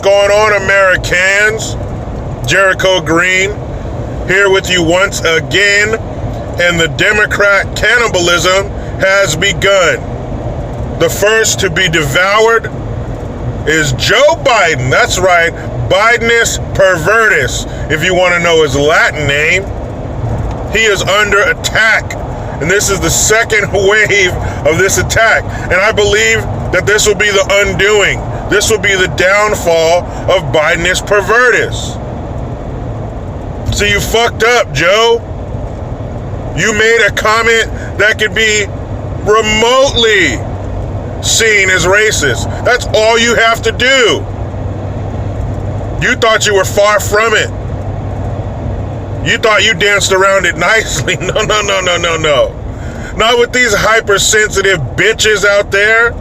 going on, Americans? Jericho Green here with you once again, and the Democrat cannibalism has begun. The first to be devoured is Joe Biden. That's right, Bidenus pervertus, if you want to know his Latin name. He is under attack, and this is the second wave of this attack, and I believe that this will be the undoing. This will be the downfall of Bidenus pervertus. So you fucked up, Joe. You made a comment that could be remotely seen as racist. That's all you have to do. You thought you were far from it. You thought you danced around it nicely. No. Not with these hypersensitive bitches out there.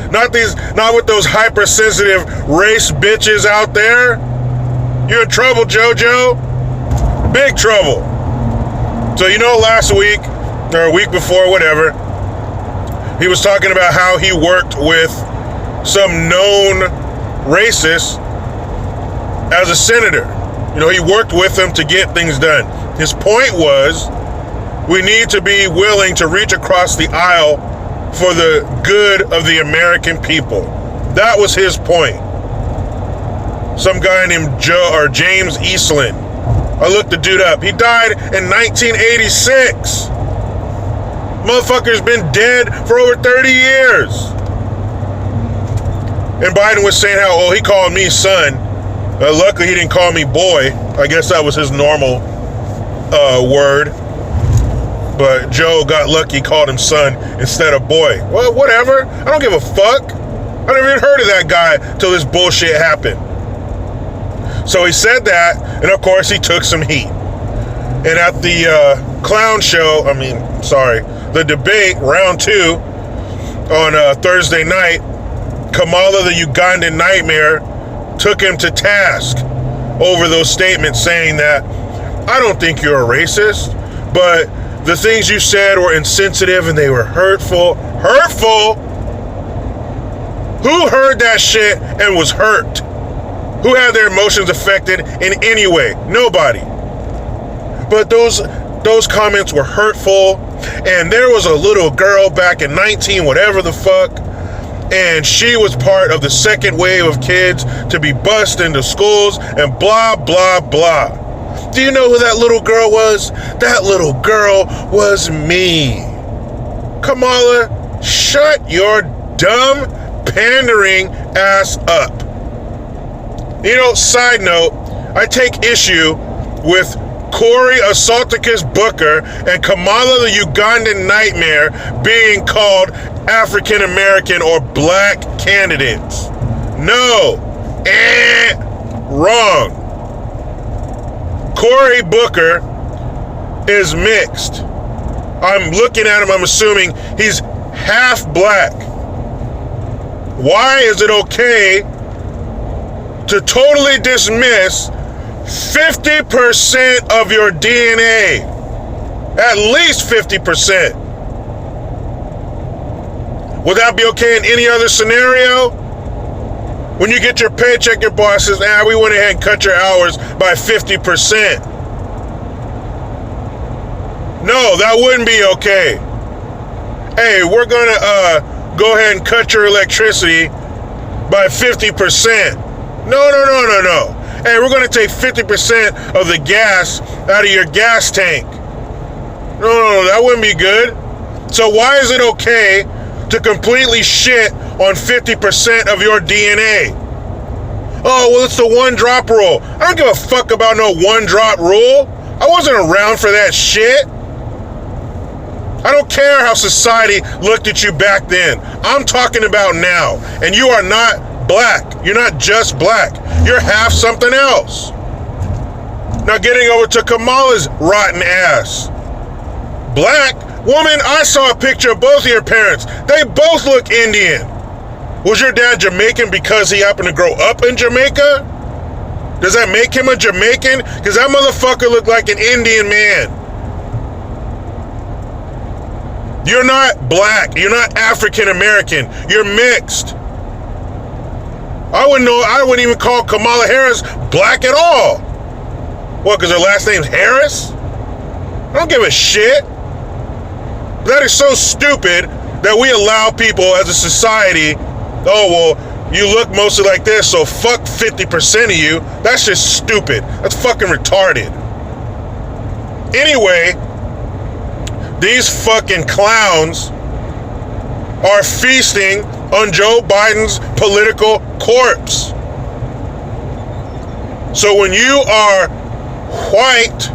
Not with those hypersensitive race bitches out there. You're in trouble, JoJo. Big trouble. So last week, or a week before, whatever, he was talking about how he worked with some known racist as a senator. He worked with them to get things done. His point was, we need to be willing to reach across the aisle for the good of the American people. That was his point. Some guy named James Eastland. I looked the dude up. He died in 1986. Motherfucker's been dead for over 30 years. And Biden was saying how, he called me son. Luckily, he didn't call me boy. I guess that was his normal word. But Joe got lucky, called him son instead of boy. Well, whatever. I don't give a fuck. I never even heard of that guy till this bullshit happened. So he said that, and of course he took some heat. And at the the debate, round 2, on Thursday night, Kamala the Ugandan nightmare took him to task over those statements, saying that, I don't think you're a racist, but the things you said were insensitive and they were hurtful. Hurtful? Who heard that shit and was hurt? Who had their emotions affected in any way? Nobody. But those comments were hurtful, and there was a little girl back in 19 whatever the fuck, and she was part of the second wave of kids to be bused into schools and blah, blah, blah. Do you know who that little girl was? That little girl was me. Kamala, shut your dumb, pandering ass up. Side note, I take issue with Cory Assaulticus Booker and Kamala the Ugandan nightmare being called African American or black candidates. No. Wrong. Cory Booker is mixed. I'm looking at him, I'm assuming he's half black. Why is it okay to totally dismiss 50% of your DNA? At least 50%. Would that be okay in any other scenario? When you get your paycheck, your boss says, we went ahead and cut your hours by 50%. No, that wouldn't be okay. Hey, we're gonna go ahead and cut your electricity by 50%. No. Hey, we're gonna take 50% of the gas out of your gas tank. No, that wouldn't be good. So why is it okay to completely shit on 50% of your DNA? Oh, well, it's the one drop rule. I don't give a fuck about no one drop rule. I wasn't around for that shit. I don't care how society looked at you back then. I'm talking about now. And you are not black. You're not just black. You're half something else. Now getting over to Kamala's rotten ass. Black? Woman, I saw a picture of both of your parents. They both look Indian. Was your dad Jamaican because he happened to grow up in Jamaica? Does that make him a Jamaican? Because that motherfucker looked like an Indian man. You're not black. You're not African American. You're mixed. I wouldn't even call Kamala Harris black at all. What, because her last name's Harris? I don't give a shit. That is so stupid that we allow people as a society, oh, well, you look mostly like this, so fuck 50% of you. That's just stupid. That's fucking retarded. Anyway, these fucking clowns are feasting on Joe Biden's political corpse. So when you are white,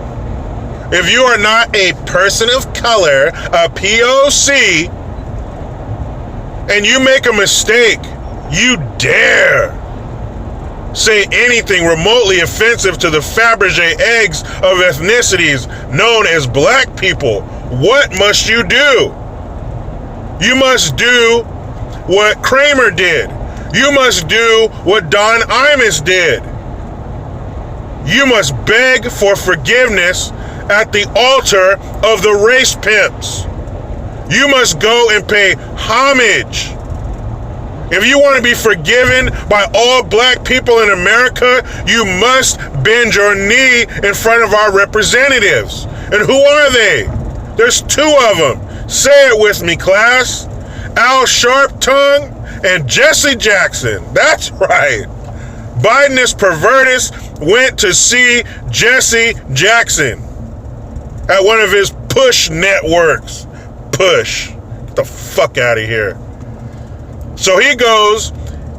if you are not a person of color, a POC, and you make a mistake, you dare say anything remotely offensive to the Fabergé eggs of ethnicities known as black people, what must you do? You must do what Kramer did. You must do what Don Imus did. You must beg for forgiveness at the altar of the race pimps. You must go and pay homage. If you want to be forgiven by all black people in America, you must bend your knee in front of our representatives. And who are they? There's two of them. Say it with me, class. Al Sharptongue and Jesse Jackson. That's right. Bidenist pervertist went to see Jesse Jackson at one of his push networks. Push. Get the fuck out of here. So he goes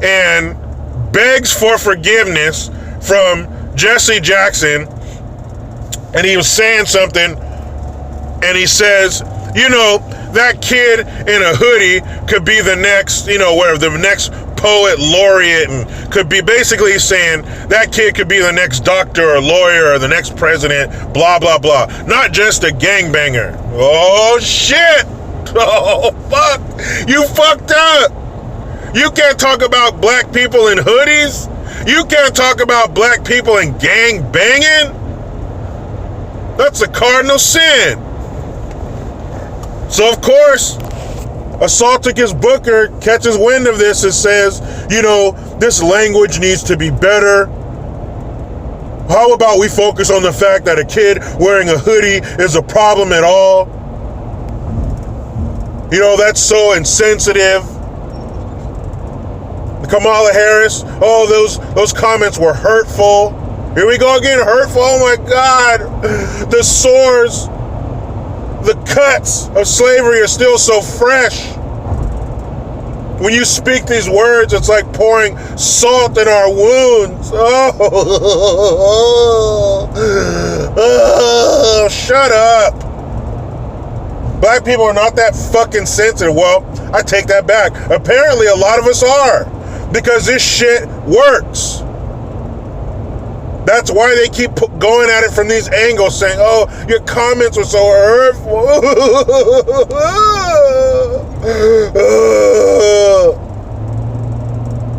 and begs for forgiveness from Jesse Jackson, and he was saying something, and he says, you know, that kid in a hoodie could be the next, whatever, the next poet laureate, and could be basically saying that kid could be the next doctor or lawyer or the next president, blah, blah, blah. Not just a gangbanger. Oh, shit. Oh, fuck. You fucked up. You can't talk about black people in hoodies. You can't talk about black people in gang banging. That's a cardinal sin. So, of course, Assaulticus Booker catches wind of this and says, this language needs to be better. How about we focus on the fact that a kid wearing a hoodie is a problem at all? That's so insensitive. Kamala Harris, those comments were hurtful. Here we go again, hurtful. Oh my God. The sores, the cuts of slavery are still so fresh. When you speak these words, it's like pouring salt in our wounds. Oh, shut up. Black people are not that fucking sensitive. Well, I take that back. Apparently, a lot of us are. Because this shit works. That's why they keep going at it from these angles, saying, oh, your comments were so hurtful.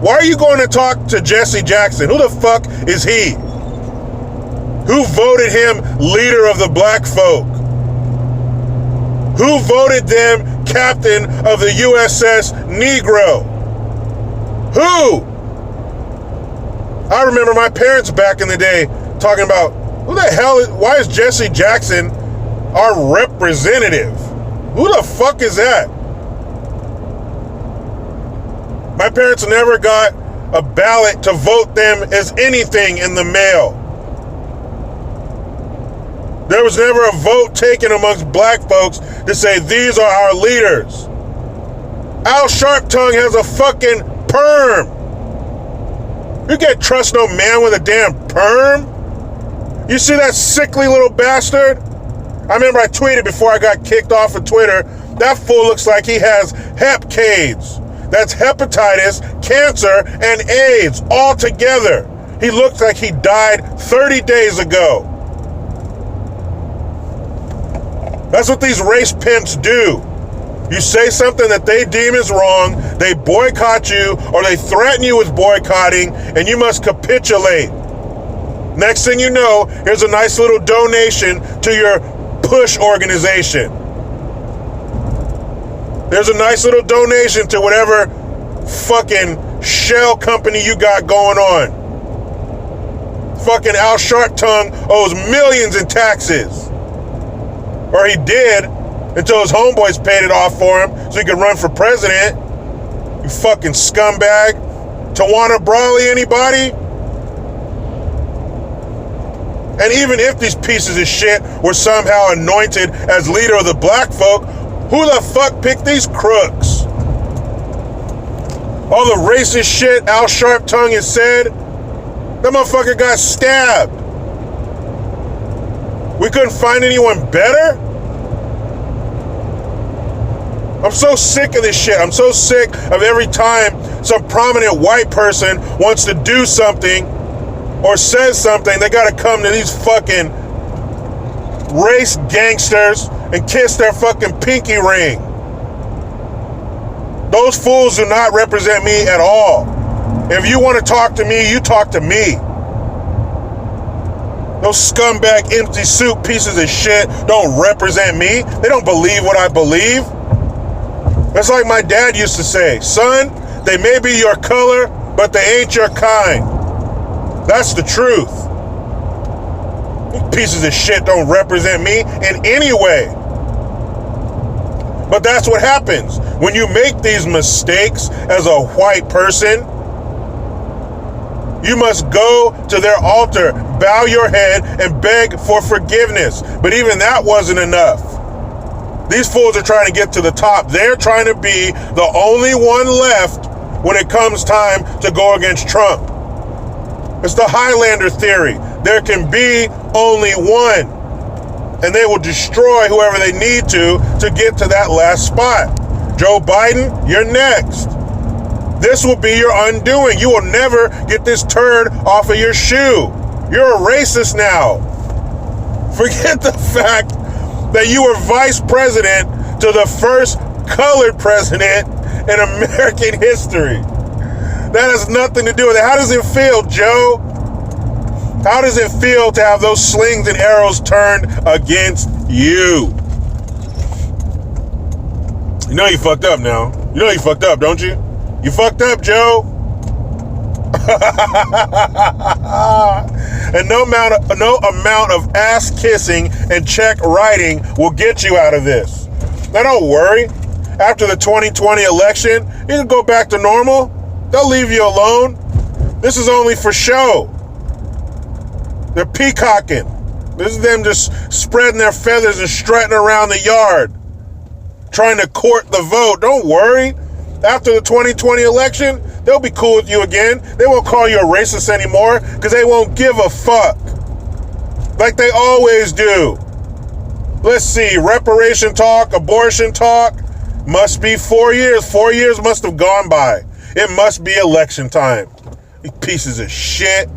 Why are you going to talk to Jesse Jackson? Who the fuck is he? Who voted him leader of the black folk? Who voted them captain of the USS Negro? Who? I remember my parents back in the day talking about, why is Jesse Jackson our representative? Who the fuck is that? My parents never got a ballot to vote them as anything in the mail. There was never a vote taken amongst black folks to say, these are our leaders. Al Sharptongue has a fucking perm. You can't trust no man with a damn perm. You see that sickly little bastard? I remember I tweeted before I got kicked off of Twitter, that fool looks like he has hepcades. That's hepatitis, cancer, and AIDS all together. He looks like he died 30 days ago. That's what these race pimps do. You say something that they deem is wrong, they boycott you, or they threaten you with boycotting, and you must capitulate. Next thing you know, here's a nice little donation to your push organization. There's a nice little donation to whatever fucking shell company you got going on. Fucking Al Sharptongue owes millions in taxes. Or he did, until his homeboys paid it off for him so he could run for president. You fucking scumbag. Tawana Brawley, anybody? And even if these pieces of shit were somehow anointed as leader of the black folk, who the fuck picked these crooks? All the racist shit Al Sharptongue has said, that motherfucker got stabbed. We couldn't find anyone better? I'm so sick of this shit. I'm so sick of every time some prominent white person wants to do something or says something, they gotta come to these fucking race gangsters and kiss their fucking pinky ring. Those fools do not represent me at all. If you want to talk to me, you talk to me. Those scumbag empty suit pieces of shit don't represent me. They don't believe what I believe. That's like my dad used to say, son, they may be your color, but they ain't your kind. That's the truth. These pieces of shit don't represent me in any way. But that's what happens when you make these mistakes as a white person. You must go to their altar, bow your head, and beg for forgiveness. But even that wasn't enough. These fools are trying to get to the top. They're trying to be the only one left when it comes time to go against Trump. It's the Highlander theory. There can be only one. And they will destroy whoever they need to get to that last spot. Joe Biden, you're next. This will be your undoing. You will never get this turd off of your shoe. You're a racist now. Forget the fact that you were vice president to the first colored president in American history. That has nothing to do with it. How does it feel, Joe? How does it feel to have those slings and arrows turned against you? You know you fucked up now. You know you fucked up, don't you? You fucked up, Joe. And no amount of ass kissing and check writing will get you out of this. Now don't worry. After the 2020 election, you can go back to normal. They'll leave you alone. This is only for show. They're peacocking. This is them just spreading their feathers and strutting around the yard, trying to court the vote. Don't worry. After the 2020 election, they'll be cool with you again. They won't call you a racist anymore because they won't give a fuck. Like they always do. Let's see. Reparation talk, abortion talk. Must be 4 years. 4 years must have gone by. It must be election time. You pieces of shit.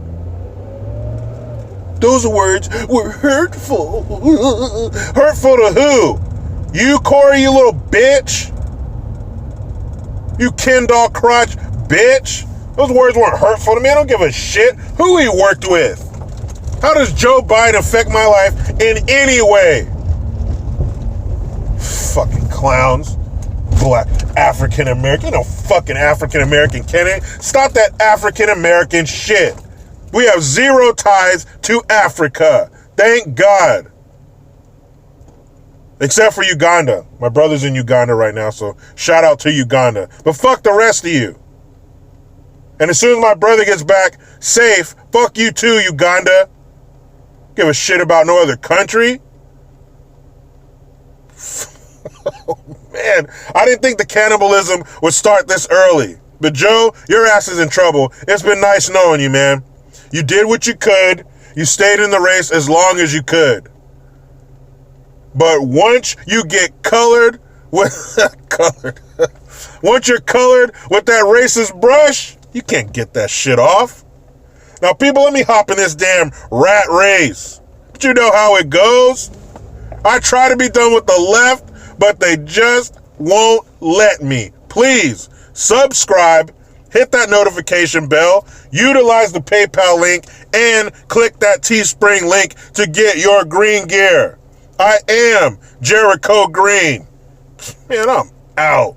Those words were hurtful. Hurtful to who? You, Corey, you little bitch? You Ken doll crotch bitch? Those words weren't hurtful to me. I don't give a shit who he worked with. How does Joe Biden affect my life in any way? Fucking clowns. Black African American. No fucking African American, Kenny. Stop that African American shit. We have zero ties to Africa. Thank God. Except for Uganda. My brother's in Uganda right now, so shout out to Uganda. But fuck the rest of you. And as soon as my brother gets back safe, fuck you too, Uganda. Give a shit about no other country. Oh, man, I didn't think the cannibalism would start this early. But Joe, your ass is in trouble. It's been nice knowing you, man. You did what you could. You stayed in the race as long as you could. But once you get colored with once you're colored with that racist brush, you can't get that shit off. Now, people, let me hop in this damn rat race. But you know how it goes. I try to be done with the left, but they just won't let me. Please subscribe, hit that notification bell, utilize the PayPal link, and click that Teespring link to get your green gear. I am Jericho Green. Man, I'm out.